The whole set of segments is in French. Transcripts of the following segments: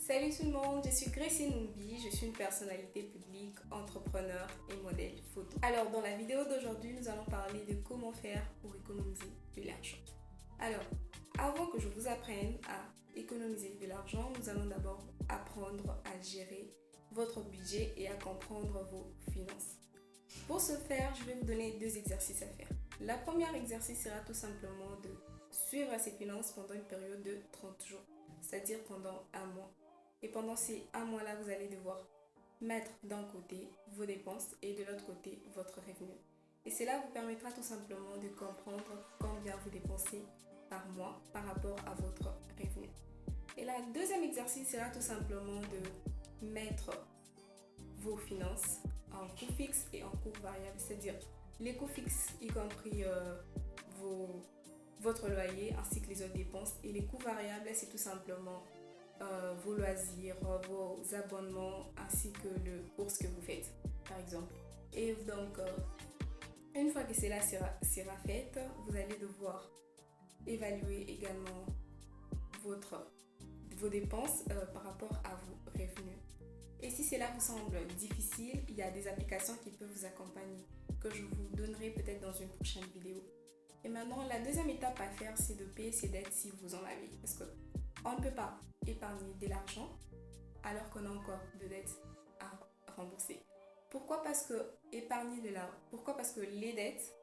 Salut tout le monde, je suis Gracie Numbi, je suis une personnalité publique, entrepreneur et modèle photo. Alors dans la vidéo d'aujourd'hui, nous allons parler de comment faire pour économiser de l'argent. Alors, avant que je vous apprenne à économiser de l'argent, nous allons d'abord apprendre à gérer votre budget et à comprendre vos finances. Pour ce faire, je vais vous donner deux exercices à faire. Le premier exercice sera tout simplement de suivre ses finances pendant une période de 30 jours, c'est-à-dire pendant un mois. Et pendant ces un mois-là, vous allez devoir mettre d'un côté vos dépenses et de l'autre côté votre revenu. Et cela vous permettra tout simplement de comprendre combien vous dépensez par mois par rapport à votre revenu. Et le deuxième exercice sera tout simplement de mettre vos finances en coût fixe et en coût variable, c'est-à-dire les coûts fixes, y compris votre loyer ainsi que les autres dépenses, et les coûts variables, c'est tout simplement vos loisirs, vos abonnements ainsi que le course que vous faites par exemple. Et donc une fois que cela sera fait, vous allez devoir évaluer également vos dépenses par rapport à vos revenus. Et si cela vous semble difficile, il y a des applications qui peuvent vous accompagner que je vous donnerai peut-être dans une prochaine vidéo. Et maintenant, la deuxième étape à faire, c'est de payer ses dettes si vous en avez. Parce qu'on ne peut pas épargner de l'argent alors qu'on a encore de dettes à rembourser. Pourquoi? Parce que les dettes,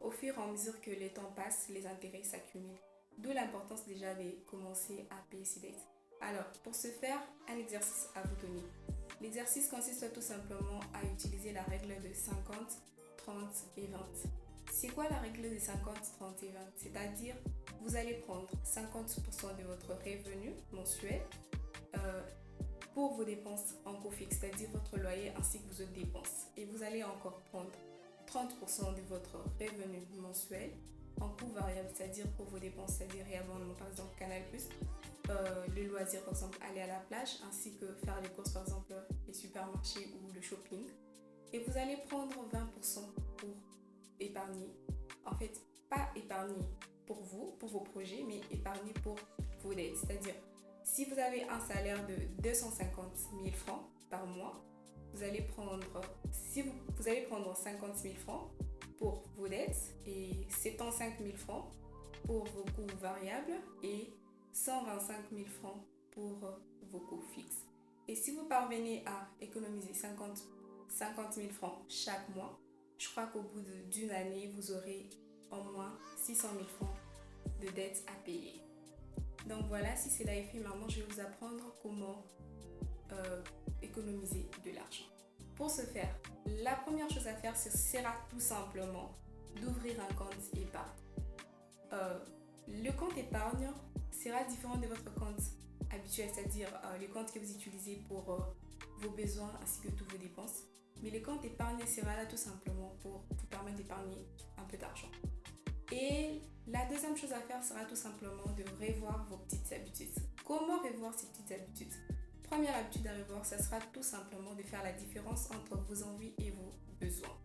au fur et à mesure que le temps passe, les intérêts s'accumulent. D'où l'importance déjà de commencer à payer ses dettes. Alors, pour ce faire, un exercice à vous donner. L'exercice consiste tout simplement à utiliser la règle de 50, 30 et 20. C'est quoi la règle de 50, 30 et 20? C'est-à-dire, vous allez prendre 50% de votre revenu mensuel pour vos dépenses en coût fixe, c'est-à-dire votre loyer ainsi que vos autres dépenses. Et vous allez encore prendre 30% de votre revenu mensuel en coût variable, c'est-à-dire pour vos dépenses, c'est-à-dire réabonnement, par exemple Canal+, le loisir, par exemple aller à la plage, ainsi que faire les courses, par exemple les supermarchés ou le shopping. Et vous allez prendre 20% pour épargner. En fait, pas épargner pour vous, pour vos projets, mais épargner pour vos dettes. C'est-à-dire, si vous avez un salaire de 250 000 francs par mois, vous allez prendre 50 000 francs pour vos dettes et 75 000 francs pour vos coûts variables et 125 000 francs pour vos coûts fixes. Et si vous parvenez à économiser 50 000 francs chaque mois, je crois qu'au bout d'une année, vous aurez au moins 600 000 francs de dettes à payer. Donc voilà, si cela est fait, maintenant je vais vous apprendre comment économiser de l'argent. Pour ce faire, la première chose à faire, ce sera tout simplement d'ouvrir un compte épargne. Le compte épargne sera différent de votre compte habituel, c'est-à-dire le compte que vous utilisez pour vos besoins ainsi que toutes vos dépenses. Mais le compte épargne sera là tout simplement pour vous permettre d'épargner un peu d'argent. Et la deuxième chose à faire sera tout simplement de revoir vos petites habitudes. Comment revoir ces petites habitudes? Première habitude à revoir, ça sera tout simplement de faire la différence entre vos envies et vos besoins.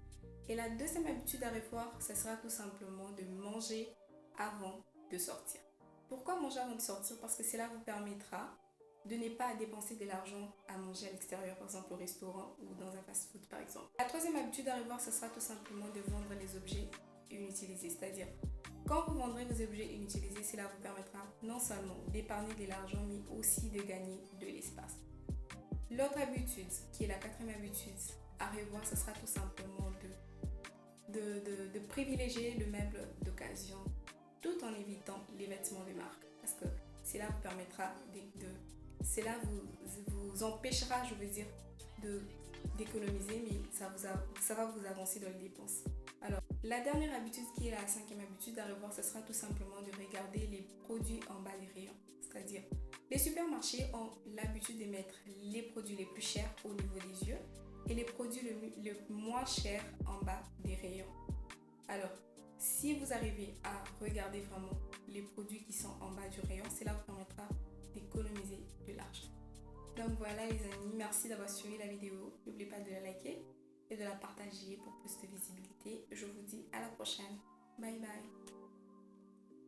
Et la deuxième habitude à revoir, ça sera tout simplement de manger avant de sortir. Pourquoi manger avant de sortir? Parce que cela vous permettra de ne pas dépenser de l'argent à manger à l'extérieur, par exemple au restaurant ou dans un fast-food par exemple. La troisième habitude à revoir, ce sera tout simplement de vendre les objets inutilisés. C'est-à-dire, quand vous vendrez vos objets inutilisés, cela vous permettra non seulement d'épargner de l'argent, mais aussi de gagner de l'espace. L'autre habitude, qui est la quatrième habitude à revoir, ce sera tout simplement de privilégier le meuble d'occasion tout en évitant les vêtements de marque. Parce que cela vous permettra cela vous empêchera, je veux dire, d'économiser, mais ça va vous avancer dans les dépenses. Alors, la dernière habitude, qui est la cinquième habitude à revoir, ce sera tout simplement de regarder les produits en bas des rayons. C'est-à-dire, les supermarchés ont l'habitude de mettre les produits les plus chers au niveau des yeux et les produits les moins chers en bas des rayons. Alors, si vous arrivez à regarder vraiment les produits qui sont en bas du rayon, cela vous permettra d'économiser de l'argent. Donc voilà les amis, merci d'avoir suivi la vidéo. N'oubliez pas de la liker et de la partager pour plus de visibilité. Je vous dis à la prochaine. Bye bye.